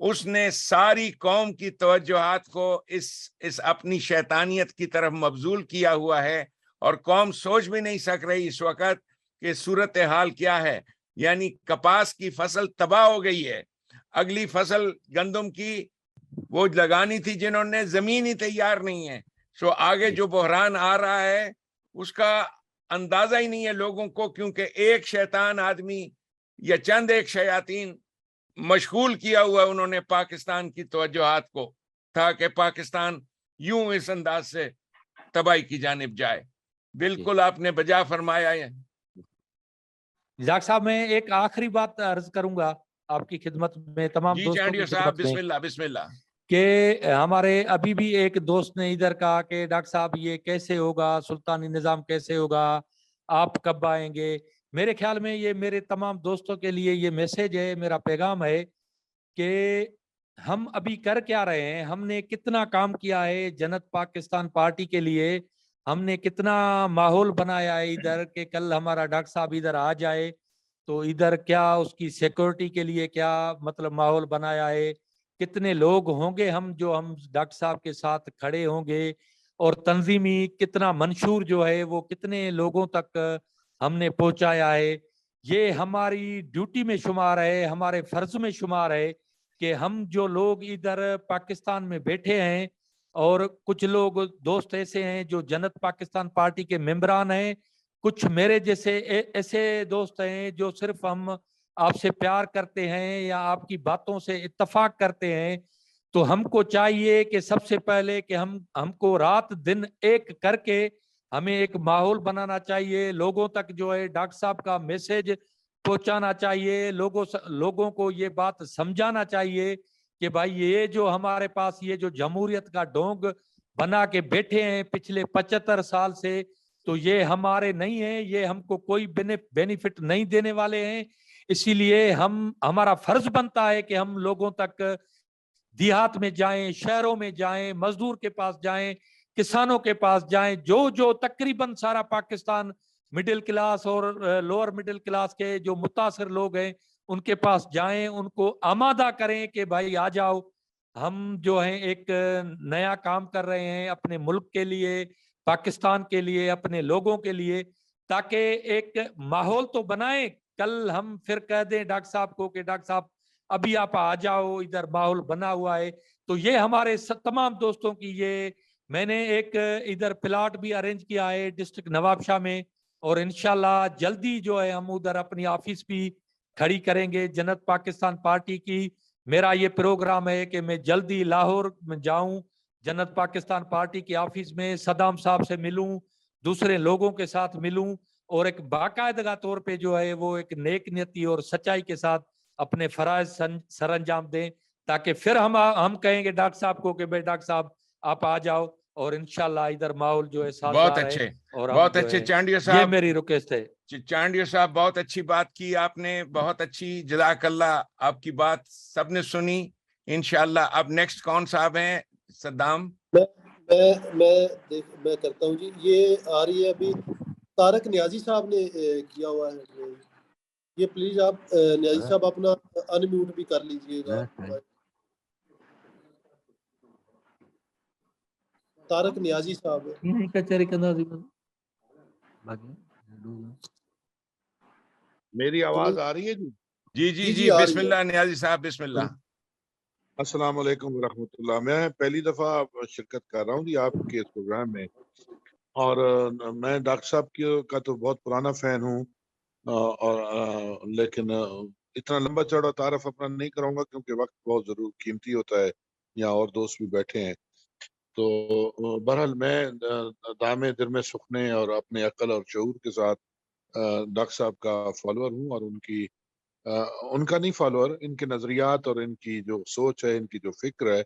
اس نے ساری قوم کی توجہات کو اس اپنی شیطانیت کی طرف مبذول کیا ہوا ہے، اور قوم سوچ بھی نہیں سک رہی اس وقت کہ صورتحال کیا ہے. یعنی کپاس کی فصل تباہ ہو گئی ہے، اگلی فصل گندم کی وہ لگانی تھی جنہوں نے زمین ہی تیار نہیں ہے. سو آگے جو بحران آ رہا ہے اس کا اندازہ ہی نہیں ہے لوگوں کو، کیونکہ ایک شیطان آدمی یا چند ایک شیاطین مشغول کیا ہوا انہوں نے پاکستان کی توجہات کو، تاکہ پاکستان یوں اس انداز سے تباہی کی جانب جائے. بالکل آپ نے بجا فرمایا ہے. ڈاکٹر صاحب میں ایک آخری بات عرض کروں گا آپ کی خدمت میں، تمام جی دوستوں کی چانڈیو صاحب، خدمت میں، بسم اللہ بسم اللہ. کہ ہمارے ابھی بھی ایک دوست نے ادھر کہا کہ ڈاکٹر صاحب یہ کیسے ہوگا، سلطانی نظام کیسے ہوگا، آپ کب آئیں گے. میرے خیال میں یہ میرے تمام دوستوں کے لیے یہ میسج ہے، میرا پیغام ہے کہ ہم ابھی کر کیا رہے ہیں. ہم نے کتنا کام کیا ہے جنت پاکستان پارٹی کے لیے، ہم نے کتنا ماحول بنایا ہے ادھر کہ کل ہمارا ڈاکٹر صاحب ادھر آ جائے تو ادھر کیا اس کی سیکورٹی کے لیے کیا مطلب ماحول بنایا ہے، کتنے لوگ ہوں گے ہم جو ہم ڈاکٹر صاحب کے ساتھ کھڑے ہوں گے، اور تنظیمی کتنا منشور جو ہے وہ کتنے لوگوں تک ہم نے پہنچایا ہے. یہ ہماری ڈیوٹی میں شمار ہے، ہمارے فرض میں شمار ہے کہ ہم جو لوگ ادھر پاکستان میں بیٹھے ہیں، اور کچھ لوگ دوست ایسے ہیں جو جنت پاکستان پارٹی کے ممبران ہیں، کچھ میرے جیسے ایسے دوست ہیں جو صرف ہم آپ سے پیار کرتے ہیں یا آپ کی باتوں سے اتفاق کرتے ہیں. تو ہم کو چاہیے کہ سب سے پہلے کہ ہم کو رات دن ایک کر کے ہمیں ایک ماحول بنانا چاہیے، لوگوں تک جو ہے ڈاکٹر صاحب کا میسج پہنچانا چاہیے، لوگوں کو یہ بات سمجھانا چاہیے کہ بھائی یہ جو ہمارے پاس یہ جو جمہوریت کا ڈونگ بنا کے بیٹھے ہیں پچھلے 75 سال سے، تو یہ ہمارے نہیں ہیں، یہ ہم کو کوئی بینیفٹ نہیں دینے والے ہیں. اسی لیے ہمارا فرض بنتا ہے کہ ہم لوگوں تک دیہات میں جائیں، شہروں میں جائیں، مزدور کے پاس جائیں، کسانوں کے پاس جائیں، جو تقریباً سارا پاکستان مڈل کلاس اور لوور مڈل کلاس کے جو متاثر لوگ ہیں ان کے پاس جائیں، ان کو آمادہ کریں کہ بھائی آ جاؤ، ہم جو ہیں ایک نیا کام کر رہے ہیں اپنے ملک کے لیے، پاکستان کے لیے، اپنے لوگوں کے لیے، تاکہ ایک ماحول تو بنائیں. کل ہم پھر کہہ دیں ڈاکٹر صاحب کو کہ ڈاکٹر صاحب ابھی آپ آ جاؤ، ادھر ماحول بنا ہوا ہے. تو یہ ہمارے تمام دوستوں کی یہ میں نے ایک ادھر پلاٹ بھی ارینج کیا ہے ڈسٹرکٹ نواب شاہ میں، اور انشاءاللہ جلدی جو ہے ہم ادھر اپنی آفس بھی کھڑی کریں گے جنت پاکستان پارٹی کی. میرا یہ پروگرام ہے کہ میں جلدی لاہور میں جاؤں، جنت پاکستان پارٹی کی آفس میں صدام صاحب سے ملوں، دوسرے لوگوں کے ساتھ ملوں، اور ایک باقاعدہ طور پہ جو ہے وہ ایک نیک نیتی اور سچائی کے ساتھ اپنے فرائض سر انجام دیں، تاکہ پھر ہم کہیں گے ڈاکٹر صاحب کو کہ بھائی ڈاکٹر صاحب آپ آ جاؤ، اور انشاءاللہ ادھر ماحول جو ہے بہت سازگار ہے. اچھے، اور بہت اچھے چانڈیو یہ صاحب، میری ریکویسٹ ہے. چانڈیو صاحب بہت اچھی بات کی آپ نے، بہت اچھی، جزاک اللہ. آپ کی بات سب نے سنی. انشاءاللہ اب نیکسٹ کون صاحب ہیں؟ صدام. میں کرتا ہوں جی. یہ آ رہی ہے ابھی طارق نیازی صاحب نے کیا ہوا ہے. یہ پلیز آپ نیازی صاحب اپنا ان میوٹ بھی کر لیجئے گا. طارق نیازی صاحب میری آواز آ رہی ہے جی؟ جی جی جی بسم اللہ نیازی صاحب، بسم اللہ. السلام علیکم ورحمۃ اللہ. میں پہلی دفعہ شرکت کر رہا ہوں جی آپ کے پروگرام میں، اور میں ڈاکٹر صاحب کا تو بہت پرانا فین ہوں، اور لیکن اتنا لمبا چوڑا تعارف اپنا نہیں کراؤں گا کیونکہ وقت بہت ضرور قیمتی ہوتا ہے، یہاں اور دوست بھی بیٹھے ہیں. تو بہرحال میں دامے درمے سکھنے اور اپنے عقل اور شعور کے ساتھ ڈاکٹر صاحب کا فالوور ہوں، اور ان کا نہیں فالوور، ان کے نظریات اور ان کی جو سوچ ہے، ان کی جو فکر ہے،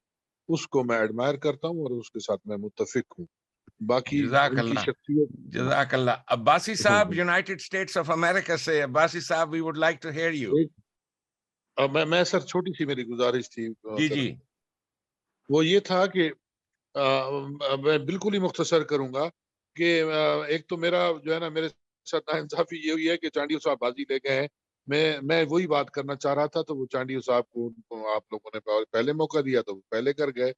اس کو میں ایڈمائر کرتا ہوں اور اس کے ساتھ میں متفق ہوں. باقی جزاک ان کی اللہ، شخصیت. جزاک اللہ. عباسی صاحب یونائٹڈ اسٹیٹس آف امریکہ سے. عباسی صاحب we would like to hear you. میں سر چھوٹی سی میری گزارش تھی جی سر، جی. وہ یہ تھا کہ میں بالکل ہی مختصر کروں گا کہ ایک تو میرا جو ہے نا، میرے ساتھ ناانصافی یہ ہوئی ہے کہ چانڈیو صاحب بازی لے گئے ہیں، میں وہی بات کرنا چاہ رہا تھا، تو وہ چانڈیو صاحب کو آپ لوگوں نے پہلے موقع دیا تو وہ پہلے کر گئے.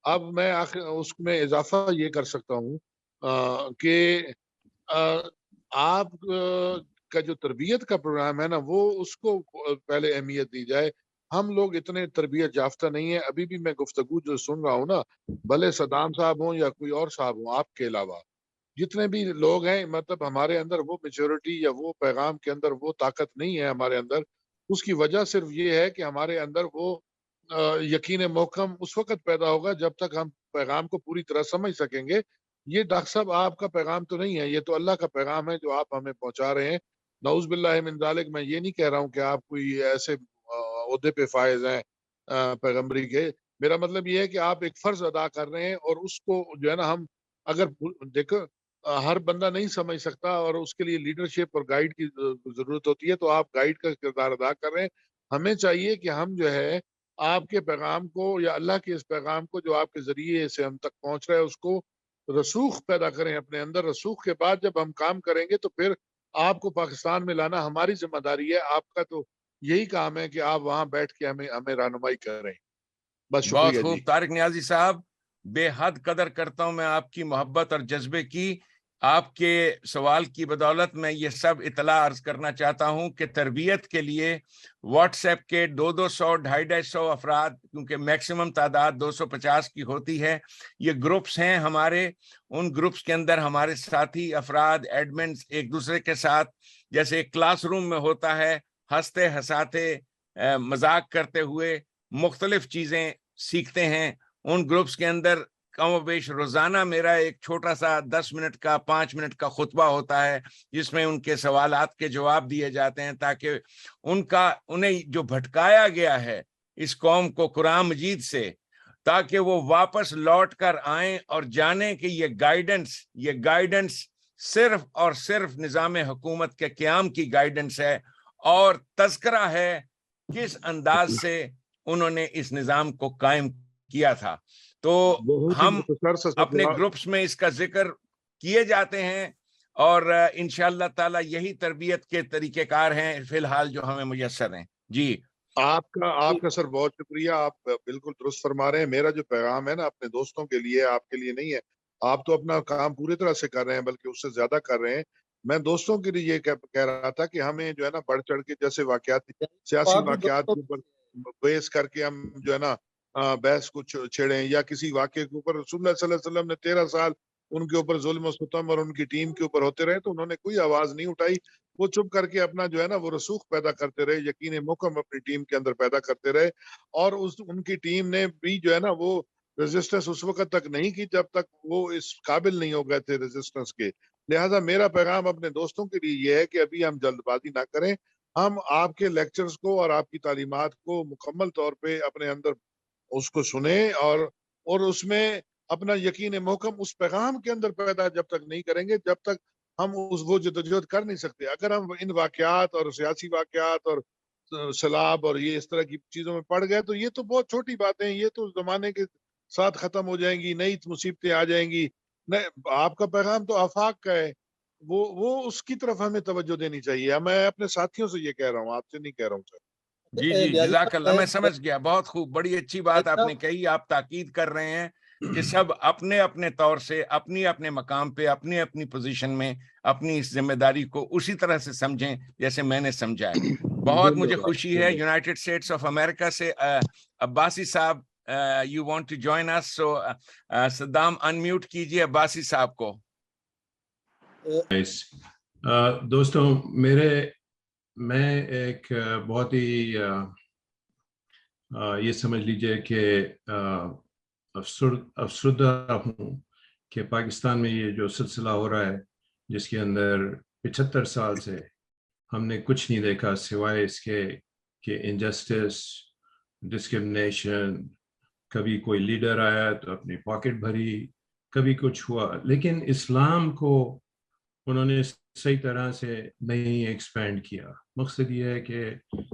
اب میں آخر اس میں اضافہ یہ کر سکتا ہوں کہ آپ کا جو تربیت کا پروگرام ہے نا، وہ اس کو پہلے اہمیت دی جائے. ہم لوگ اتنے تربیت یافتہ نہیں ہیں. ابھی بھی میں گفتگو جو سن رہا ہوں نا، بھلے صدام صاحب ہوں یا کوئی اور صاحب ہوں، آپ کے علاوہ جتنے بھی لوگ ہیں، مطلب ہمارے اندر وہ میچورٹی یا وہ پیغام کے اندر وہ طاقت نہیں ہے ہمارے اندر. اس کی وجہ صرف یہ ہے کہ ہمارے اندر وہ یقین محکم اس وقت پیدا ہوگا جب تک ہم پیغام کو پوری طرح سمجھ سکیں گے. یہ ڈاکٹر صاحب آپ کا پیغام تو نہیں ہے، یہ تو اللہ کا پیغام ہے جو آپ ہمیں پہنچا رہے ہیں. نعوذ باللہ من ذالک. میں یہ نہیں کہہ رہا ہوں کہ آپ کوئی ایسے عہدے پہ فائز ہیں پیغمبری کے. میرا مطلب یہ ہے کہ آپ ایک فرض ادا کر رہے ہیں، اور اس کو جو ہے نا، ہم اگر دیکھو ہر بندہ نہیں سمجھ سکتا اور اس کے لیے لیڈرشپ اور گائیڈ کی ضرورت ہوتی ہے، تو آپ گائیڈ کا کردار ادا کر رہے ہیں. ہمیں چاہیے کہ ہم جو ہے آپ کے پیغام کو یا اللہ کے اس پیغام کو جو آپ کے ذریعے سے ہم تک پہنچ رہا ہے اس کو رسوخ پیدا کریں اپنے اندر. رسوخ کے بعد جب ہم کام کریں گے تو پھر آپ کو پاکستان میں لانا ہماری ذمہ داری ہے. آپ کا تو یہی کام ہے کہ آپ وہاں بیٹھ کے ہمیں رہنمائی کر رہے ہیں. بس بہت شکریہ خوب جی. طارق نیازی صاحب، بے حد قدر کرتا ہوں میں آپ کی محبت اور جذبے کی. آپ کے سوال کی بدولت میں یہ سب اطلاع عرض کرنا چاہتا ہوں کہ تربیت کے لیے واٹس ایپ کے 200 250 افراد، کیونکہ میکسیمم تعداد 250 کی ہوتی ہے، یہ گروپس ہیں ہمارے. ان گروپس کے اندر ہمارے ساتھی افراد ایڈمنز ایک دوسرے کے ساتھ جیسے ایک کلاس روم میں ہوتا ہے، ہنستے ہنساتے مذاق کرتے ہوئے مختلف چیزیں سیکھتے ہیں. ان گروپس کے اندر کم و بیش روزانہ میرا ایک چھوٹا سا 10 منٹ کا 5 منٹ کا خطبہ ہوتا ہے، جس میں ان کے سوالات کے جواب دیے جاتے ہیں، تاکہ انہیں جو بھٹکایا گیا ہے اس قوم کو قرآن مجید سے، تاکہ وہ واپس لوٹ کر آئیں اور جانیں کہ یہ گائیڈنس صرف اور صرف نظام حکومت کے قیام کی گائیڈنس ہے، اور تذکرہ ہے کس انداز سے انہوں نے اس نظام کو قائم کیا تھا. تو ہم اپنے گروپس میں اس کا ذکر کیے جاتے ہیں، اور انشاءاللہ تعالی یہی تربیت کے طریقہ کار ہیں فی الحال جو ہمیں میسر ہیں. جی آپ کا سر بہت شکریہ. آپ بالکل درست فرما رہے ہیں. میرا جو پیغام ہے نا اپنے دوستوں کے لیے، آپ کے لیے نہیں ہے. آپ تو اپنا کام پوری طرح سے کر رہے ہیں، بلکہ اس سے زیادہ کر رہے ہیں. میں دوستوں کے لیے یہ کہہ رہا تھا کہ ہمیں جو ہے نا بڑھ چڑھ کے جیسے سیاسی واقعات کے اوپر بیس کر کے ہم جو ہے نا بحث کو چھیڑیں، یا کسی واقعے کے اوپر. رسول اللہ صلی اللہ علیہ وسلم نے 13 سال ان کے اوپر ظلم و ستم اور ان کی ٹیم کے اوپر ہوتے رہے، تو انہوں نے کوئی آواز نہیں اٹھائی. وہ چپ کر کے اپنا جو ہے نا وہ رسوخ پیدا کرتے رہے، یقین محکم اپنی ٹیم کے اندر پیدا کرتے رہے. اور ان کی ٹیم نے بھی جو ہے نا وہ ریزسٹنس اس وقت تک نہیں کی جب تک وہ اس قابل نہیں ہو گئے تھے ریزسٹنس کے. لہٰذا میرا پیغام اپنے دوستوں کے لیے یہ ہے کہ ابھی ہم جلد بازی نہ کریں. ہم آپ کے لیکچرز کو اور آپ کی تعلیمات کو مکمل طور پہ اپنے اندر اس کو سنیں، اور اس میں اپنا یقین محکم اس پیغام کے اندر پیدا جب تک نہیں کریں گے، جب تک ہم وہ جدوجہد کر نہیں سکتے. اگر ہم ان واقعات اور سیاسی واقعات اور سیلاب اور یہ اس طرح کی چیزوں میں پڑ گئے تو یہ تو بہت چھوٹی باتیں ہیں، یہ تو زمانے کے ساتھ ختم ہو جائیں گی، نئی مصیبتیں آ جائیں گی. آپ کا پیغام تو آفاق کا ہے، وہ اس کی طرف ہمیں توجہ دینی چاہیے. میں اپنے ساتھیوں سے یہ کہہ رہا ہوں، آپ سے نہیں کہہ رہا ہوں سر. جی جزاک اللہ. میں سمجھ گیا. بہت خوب، بڑی اچھی بات آپ نے کہی. آپ تاکید کر رہے ہیں کہ سب اپنے اپنے طور سے اپنی اپنے مقام پہ اپنی اپنی پوزیشن میں اپنی اس ذمہ داری کو اسی طرح سے سمجھیں جیسے میں نے سمجھا ہے. بہت مجھے خوشی ہے یونائٹڈ اسٹیٹس آف امریکہ سے عباسی صاحب you want to join us. So Saddam unmute کیجیے عباسی صاحب کو. دوستوں میں ایک بہت ہی یہ سمجھ لیجئے کہ افسردہ ہوں کہ پاکستان میں یہ جو سلسلہ ہو رہا ہے، جس کے اندر 75 سال سے ہم نے کچھ نہیں دیکھا سوائے اس کے کہ انجسٹس، ڈسکرمنیشن. کبھی کوئی لیڈر آیا تو اپنی پاکٹ بھری، کبھی کچھ ہوا، لیکن اسلام کو انہوں نے صحیح طرح سے نہیں ایکسپینڈ کیا. مقصد یہ ہے کہ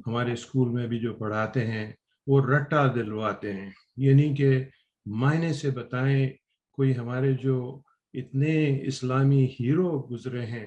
ہمارے اسکول میں بھی جو پڑھاتے ہیں وہ رٹا دلواتے ہیں، یہ نہیں کہ معنی سے بتائیں. کوئی ہمارے جو اتنے اسلامی ہیرو گزرے ہیں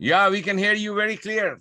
Yeah, we can hear you very clear.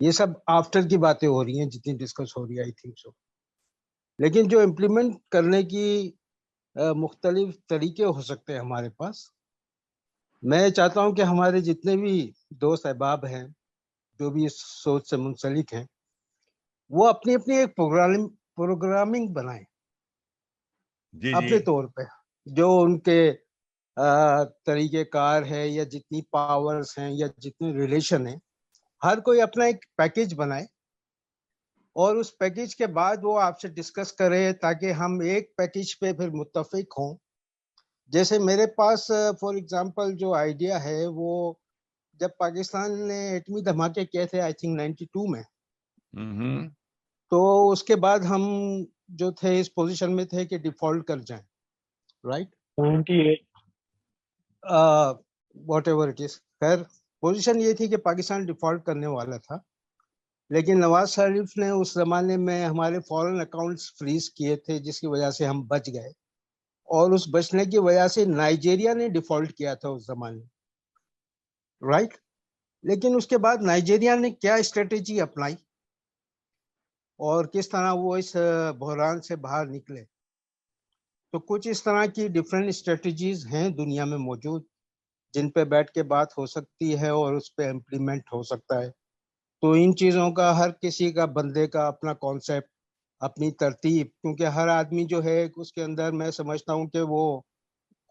یہ سب آفٹر کی باتیں ہو رہی ہیں جتنی ڈسکس ہو رہی ہے, آئی تھنک سو. لیکن جو امپلیمنٹ کرنے کی مختلف طریقے ہو سکتے ہیں ہمارے پاس. میں چاہتا ہوں کہ ہمارے جتنے بھی دوست احباب ہیں جو بھی اس سوچ سے منسلک ہیں, وہ اپنی اپنی ایک پروگرامنگ بنائیں اپنے طور پہ, جو ان کے طریقہ کار ہے یا جتنی پاورز ہیں یا جتنے ریلیشن ہیں, ہر کوئی اپنا ایک پیکیج بنائے اور اس پیکیج کے بعد وہ آپ سے ڈسکس کرے تاکہ ہم ایک پیکیج پہ پھر متفق ہوں. جیسے میرے پاس فار ایگزامپل جو آئیڈیا ہے, وہ جب پاکستان نے ایٹمی دھماکے کیے تھے آئی تھنک 92 میں, تو اس کے بعد ہم جو تھے اس پوزیشن میں تھے کہ ڈیفالٹ کر جائیں, right, 98 what ever it is. خیر پوزیشن یہ تھی کہ پاکستان ڈیفالٹ کرنے والا تھا, لیکن نواز شریف نے اس زمانے میں ہمارے فورن اکاؤنٹس فریز کیے تھے جس کی وجہ سے ہم بچ گئے, اور اس بچنے کی وجہ سے نائجیریا نے ڈیفالٹ کیا تھا اس زمانے, رائٹ. لیکن اس کے بعد نائجیریا نے کیا اسٹریٹجی اپنائی اور کس طرح وہ اس بحران سے باہر نکلے. تو کچھ اس طرح کی ڈفرینٹ اسٹریٹجیز ہیں دنیا میں موجود جن پہ بیٹھ کے بات ہو سکتی ہے اور اس پہ امپلیمنٹ ہو سکتا ہے. تو ان چیزوں کا ہر کسی کا بندے کا اپنا کانسیپٹ, اپنی ترتیب, کیونکہ ہر آدمی جو ہے اس کے اندر میں سمجھتا ہوں کہ وہ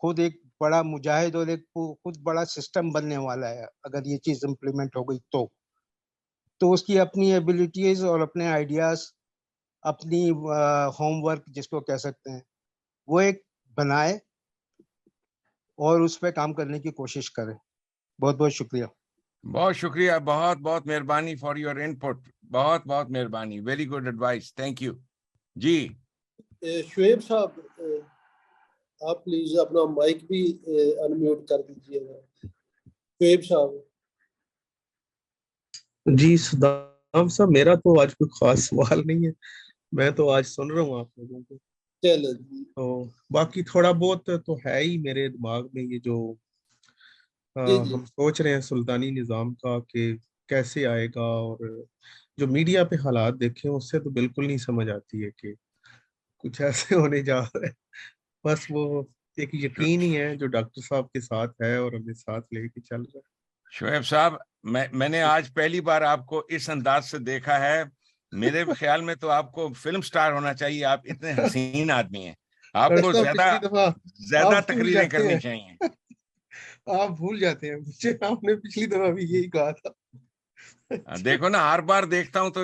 خود ایک بڑا مجاہد اور ایک خود بڑا سسٹم بننے والا ہے. اگر یہ چیز امپلیمنٹ ہو گئی تو اس کی اپنی ایبیلٹیز اور اپنے آئیڈیاز, اپنی ہوم ورک جس کو کہہ سکتے ہیں, وہ ایک بنائے اور اس پہ کام کرنے کی کوشش کرے. بہت بہت شکریہ. بہت شکریہ, بہت بہت مہربانی فار یور ان پٹ, بہت بہت مہربانی, very good advice, thank you. جی شعیب صاحب, آپ پلیز اپنا مائک بھی انمیوٹ کر دیجیے گا. شعیب صاحب. جی صدام صاحب, میرا تو آج کوئی خاص سوال نہیں ہے, میں تو آج سن رہا ہوں آپ لوگوں کو. چلے تو باقی تھوڑا بہت تو ہے ہی میرے دماغ میں, یہ جو ہم سوچ رہے ہیں سلطانی نظام کا کہ کیسے آئے گا, اور جو میڈیا پہ حالات دیکھیں اس سے تو بالکل نہیں سمجھ آتی ہے کہ کچھ ایسے ہونے جا رہا ہے. بس وہ ایک یقین ہی ہے جو ڈاکٹر صاحب کے ساتھ ہے اور ہمیں ساتھ لے کے چل رہا ہے. شعیب صاحب, میں نے آج پہلی بار آپ کو اس انداز سے دیکھا ہے. میرے خیال میں تو آپ کو فلم سٹار ہونا چاہیے, آپ اتنے حسین آدمی ہیں. آپ کو زیادہ تقریریں کرنی چاہیے. آپ بھول جاتے ہیں, مجھے آپ نے پچھلی دفعہ بھی یہی کہا تھا. دیکھو نا, ہر بار دیکھتا ہوں تو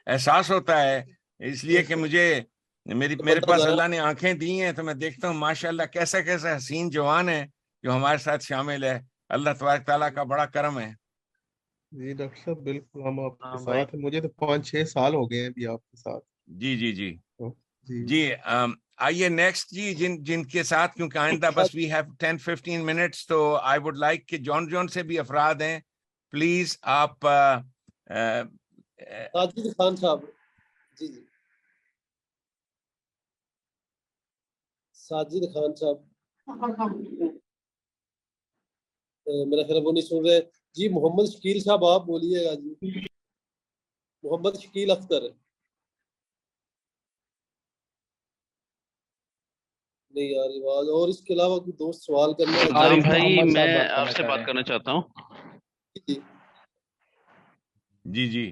احساس ہوتا ہے, اس لیے کہ میرے پاس اللہ نے آنکھیں دی ہیں, تو میں دیکھتا ہوں ماشاءاللہ کیسا کیسا حسین جوان ہے جو ہمارے ساتھ شامل ہے. اللہ تبارک تعالیٰ کا بڑا کرم ہے. جی ڈاکٹر صاحب بالکل, ہم آپ کے ساتھ ہیں. مجھے تو 5-6 سال ہو گئے ہیں ابھی آپ کے ساتھ. جی جی جی جی. آئیے نیکسٹ جی, جن کے ساتھ, کیونکہ آئندہ بس وی ہیو 10-15 منٹس, تو آئی وڈ لائک کہ جون سے بھی افراد ہیں, پلیز آپ. ساجد خان صاحب. جی جی ساجد خان صاحب, میرا خیال وہ نہیں سن رہے. جی محمد شکیل صاحب آپ بولیے گا. جی محمد شکیل اختر. نہیں یار آواز. اور اس کے علاوہ کوئی دوست سوال کرنا ہے؟ صدام بھائی, میں آپ سے بات کرنا چاہتا ہوں. جی جی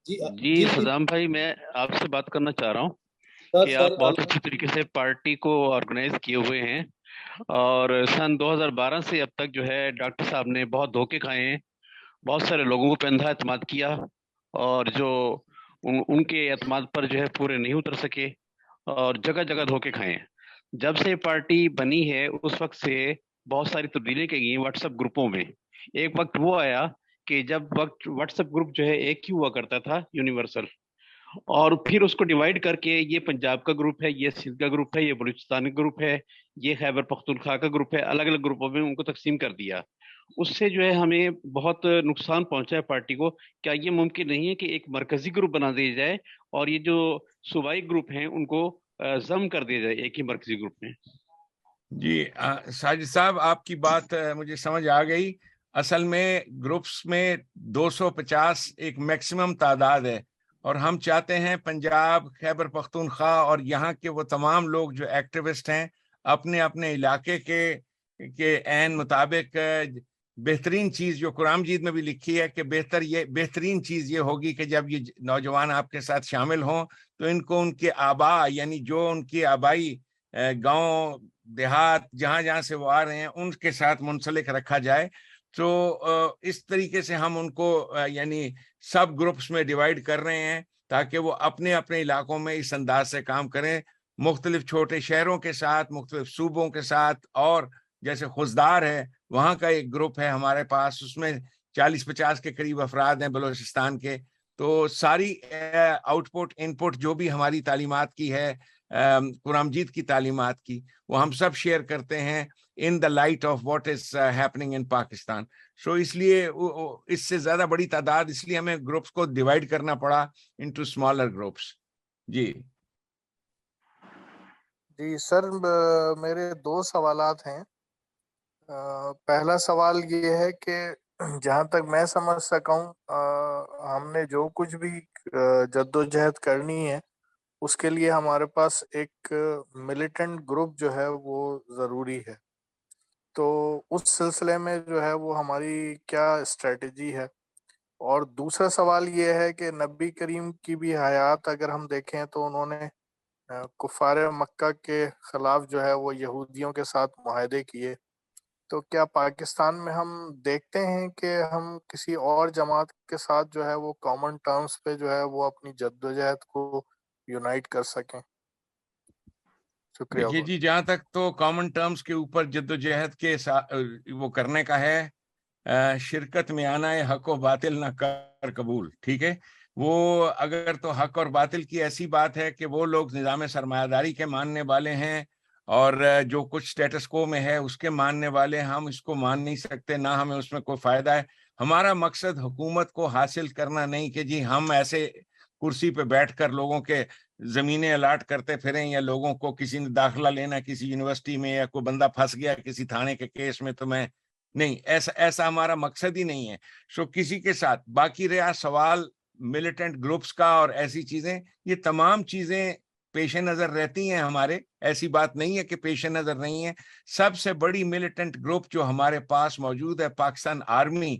جی صدام بھائی, میں آپ سے بات کرنا چاہ رہا ہوں کہ آپ بہت اچھی طریقے سے پارٹی کو آرگنائز کیے ہوئے ہیں, اور سن 2012 سے اب تک جو ہے ڈاکٹر صاحب نے بہت دھوکے کھائے ہیں, بہت سارے لوگوں کو پہ اندھا اعتماد کیا, اور جو ان کے اعتماد پر جو ہے پورے نہیں اتر سکے, اور جگہ جگہ دھوکے کھائے ہیں. جب سے پارٹی بنی ہے اس وقت سے بہت ساری تبدیلیاں کی گئی ہیں واٹس ایپ گروپوں میں. ایک وقت وہ آیا کہ جب واٹس ایپ گروپ جو ہے ایک ہی ہوا کرتا تھا, یونیورسل, اور پھر اس کو ڈیوائیڈ کر کے یہ پنجاب کا گروپ ہے, یہ سندھ کا گروپ ہے, یہ بلوچستان کا گروپ ہے, یہ خیبر پختونخوا کا گروپ ہے, الگ الگ گروپوں میں ان کو تقسیم کر دیا. اس سے جو ہے ہمیں بہت نقصان پہنچا ہے پارٹی کو. کیا یہ ممکن نہیں ہے کہ ایک مرکزی گروپ بنا دیا جائے اور یہ جو صوبائی گروپ ہیں ان کو ضم کر دیا جائے ایک ہی مرکزی گروپ میں؟ جی ساجد صاحب, آپ کی بات مجھے سمجھ آ گئی. اصل میں گروپس میں 250 ایک میکسیمم تعداد ہے، اور ہم چاہتے ہیں پنجاب، خیبر پختونخوا اور یہاں کے وہ تمام لوگ جو ایکٹیوسٹ ہیں اپنے اپنے علاقے کے عین مطابق بہترین چیز جو قرآن مجید میں بھی لکھی ہے کہ بہترین چیز یہ ہوگی کہ جب یہ نوجوان آپ کے ساتھ شامل ہوں تو ان کو ان کے آبا، یعنی جو ان کی آبائی گاؤں دیہات جہاں جہاں سے وہ آ رہے ہیں ان کے ساتھ منسلک رکھا جائے. تو اس طریقے سے ہم ان کو یعنی سب گروپس میں ڈیوائیڈ کر رہے ہیں تاکہ وہ اپنے اپنے علاقوں میں اس انداز سے کام کریں، مختلف چھوٹے شہروں کے ساتھ، مختلف صوبوں کے ساتھ. اور جیسے خزدار ہے وہاں کا ایک گروپ ہے ہمارے پاس، اس میں 40-50 کے قریب افراد ہیں بلوچستان کے. تو ساری آؤٹ پٹ ان پٹ جو بھی ہماری تعلیمات کی ہے، قرآن مجید کی تعلیمات کی، وہ ہم سب شیئر کرتے ہیں in the light of what is happening in Pakistan. So اس لیے اس سے زیادہ بڑی تعداد، اس لیے ہمیں گروپس کو ڈیوائیڈ کرنا پڑا into smaller groups. جی سر، میرے 2 سوالات ہیں. پہلا سوال یہ ہے کہ جہاں تک میں سمجھ سکا ہوں، ہم نے جو کچھ بھی جدوجہد کرنی ہے اس کے لیے ہمارے پاس ایک ملیٹنٹ گروپ جو ہے وہ ضروری ہے. تو اس سلسلے میں جو ہے وہ ہماری کیا اسٹریٹجی ہے؟ اور دوسرا سوال یہ ہے کہ نبی کریم کی بھی حیات اگر ہم دیکھیں تو انہوں نے کفار مکہ کے خلاف جو ہے وہ یہودیوں کے ساتھ معاہدے کیے. تو کیا پاکستان میں ہم دیکھتے ہیں کہ ہم کسی اور جماعت کے ساتھ جو ہے وہ کامن ٹرمز پہ جو ہے وہ اپنی جدوجہد کو یونائٹ کر سکیں؟ شکریہ. دیکھیے جی، جہاں تک تو کامن ٹرمز کے اوپر جدوجہد کے وہ کرنے کا ہے، شرکت میں آنا ہے، حق و باطل نہ کر قبول. ٹھیک ہے، وہ اگر تو حق اور باطل کی ایسی بات ہے کہ وہ لوگ نظام سرمایہ داری کے ماننے والے ہیں اور جو کچھ سٹیٹس کو میں ہے اس کے ماننے والے، ہم اس کو مان نہیں سکتے، نہ ہمیں اس میں کوئی فائدہ ہے. ہمارا مقصد حکومت کو حاصل کرنا نہیں کہ جی ہم ایسے کرسی پہ بیٹھ کر لوگوں کے زمینیں الاٹ کرتے پھریں، یا لوگوں کو کسی نے داخلہ لینا کسی یونیورسٹی میں، یا کوئی بندہ پھنس گیا کسی تھانے کے کیس میں تو میں نہیں، ایسا ہمارا مقصد ہی نہیں ہے. سو کسی کے ساتھ باقی رہا سوال ملیٹنٹ گروپس کا اور ایسی چیزیں، یہ تمام چیزیں پیش نظر رہتی ہیں ہمارے، ایسی بات نہیں ہے کہ پیش نظر نہیں ہے. سب سے بڑی ملیٹنٹ گروپ جو ہمارے پاس موجود ہے پاکستان آرمی.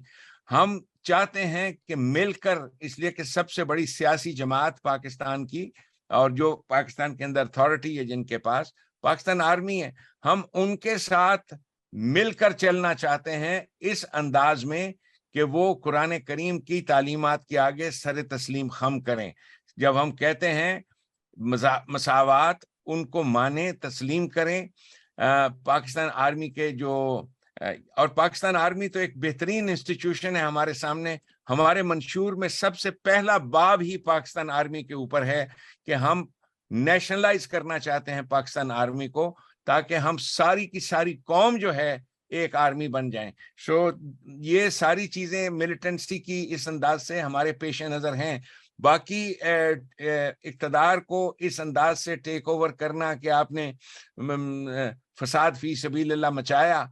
ہم چاہتے ہیں کہ مل کر، اس لیے کہ سب سے بڑی سیاسی جماعت پاکستان کی اور جو پاکستان کے اندر اتھارٹی ہے جن کے پاس، پاکستان آرمی ہے، ہم ان کے ساتھ مل کر چلنا چاہتے ہیں اس انداز میں کہ وہ قرآن کریم کی تعلیمات کے آگے سر تسلیم خم کریں. جب ہم کہتے ہیں مساوات، ان کو مانیں، تسلیم کریں. پاکستان آرمی کے جو اور پاکستان آرمی تو ایک بہترین انسٹیٹیوشن ہے ہمارے سامنے. ہمارے منشور میں سب سے پہلا باب ہی پاکستان آرمی کے اوپر ہے کہ ہم نیشنلائز کرنا چاہتے ہیں پاکستان آرمی کو، تاکہ ہم ساری کی ساری قوم جو ہے ایک آرمی بن جائیں. سو یہ ساری چیزیں ملیٹنسی کی اس انداز سے ہمارے پیش نظر ہیں. باقی اقتدار کو اس انداز سے ٹیک اوور کرنا کہ آپ نے فساد فی سبیل اللہ مچایا،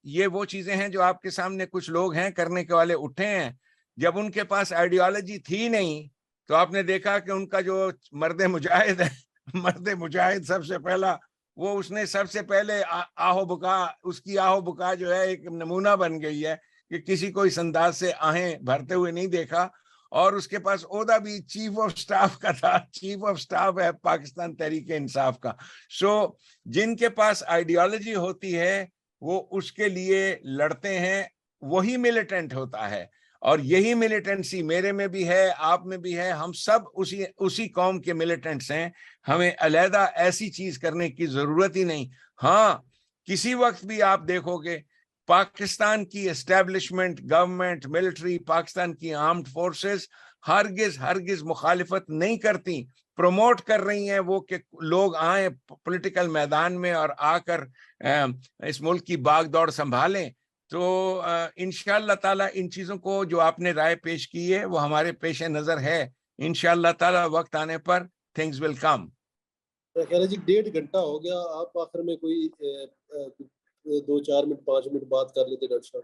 یہ وہ چیزیں ہیں جو آپ کے سامنے کچھ لوگ ہیں کرنے کے والے اٹھے ہیں. جب ان کے پاس آئیڈیالوجی تھی نہیں تو آپ نے دیکھا کہ ان کا جو مرد مجاہد ہے، مرد مجاہد سب سے پہلا وہ اس نے سب سے پہلے آہو بکا، اس کی آہو بکا جو ہے ایک نمونہ بن گئی ہے کہ کسی کو اس انداز سے آہیں بھرتے ہوئے نہیں دیکھا. اور اس کے پاس عہدہ بھی چیف آف سٹاف کا تھا، چیف آف سٹاف ہے پاکستان تحریک انصاف کا. سو جن کے پاس آئیڈیالوجی ہوتی ہے وہ اس کے لیے لڑتے ہیں، وہی ملیٹنٹ ہوتا ہے. اور یہی ملیٹنسی میرے میں بھی ہے، آپ میں بھی ہے، ہم سب اسی قوم کے ملیٹنٹس ہیں. ہمیں علیحدہ ایسی چیز کرنے کی ضرورت ہی نہیں. ہاں کسی وقت بھی آپ دیکھو گے پاکستان کی اسٹیبلشمنٹ، گورنمنٹ، ملٹری، پاکستان کی آرمڈ فورسز ہرگز مخالفت نہیں کرتی، پروموٹ کر رہی ہیں وہ کہ لوگ آئیں پولیٹیکل میدان میں اور آ کر اس ملک کی باغ دوڑ سنبھالیں. تو انشاءاللہ تعالی ان چیزوں کو جو آپ نے رائے پیش کی ہے وہ ہمارے پیش نظر ہے. انشاءاللہ تعالی وقت آنے پر تھنگز ول کم. خیر جی 1.5 گھنٹہ ہو گیا، آپ آخر میں کوئی 2-4 منٹ 5 منٹ بات کر لیتے ڈاکٹر صاحب.